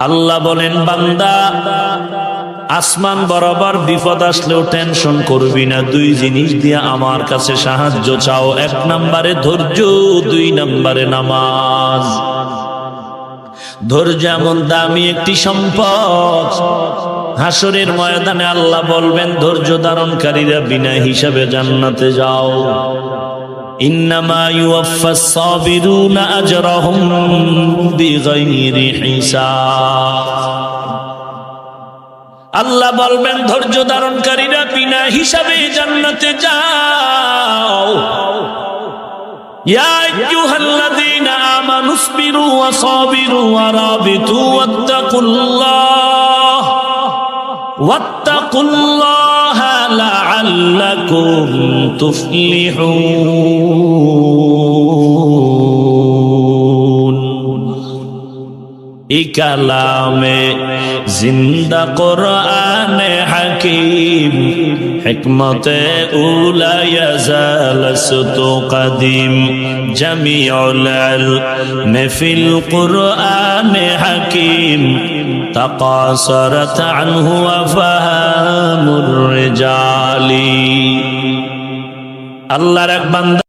আল্লাহ বলেন, বান্দা আসমান বরাবর বিপদ আসলেও টেনশন করবি না। দুই জিনিস দিয়ে আমার কাছে সাহায্য চাও, এক নম্বরে ধৈর্য, দুই নম্বরে নামাজ। ধৈর্য এমন দামি একটি সম্পদ, হাসরের ময়দানে আল্লাহ বলবেন ধৈর্য ধারণকারীরা বিনা হিসাবে জান্নাতে যাও। ইন্নামা ইউওয়াফাস সাবিরুনা আজরাহুম বিগাইরি হিসাব। আল্লাহ বলবেন ধৈর্য ধারণকারীরা বিনা হিসাবে জান্নাতে যাও। ইয়া আইয়ুহাল্লাযীনা আমানুসবিরু ওয়া সাবিরু ওয়া রাবিতু ওয়াত্তাকুল্লাহা লাআল্লাকুম তুফলিহুন। এই কালামে জিন্দা কোরআনে হাকিম, হিকমতে উলা ইয়াজালসতু কাদিম, জামিউল ইলম ফিল কোরআনে হাকিম, তাকাসারাত আনহু আফহামুর রিজালি। আল্লাহর এক বান্দা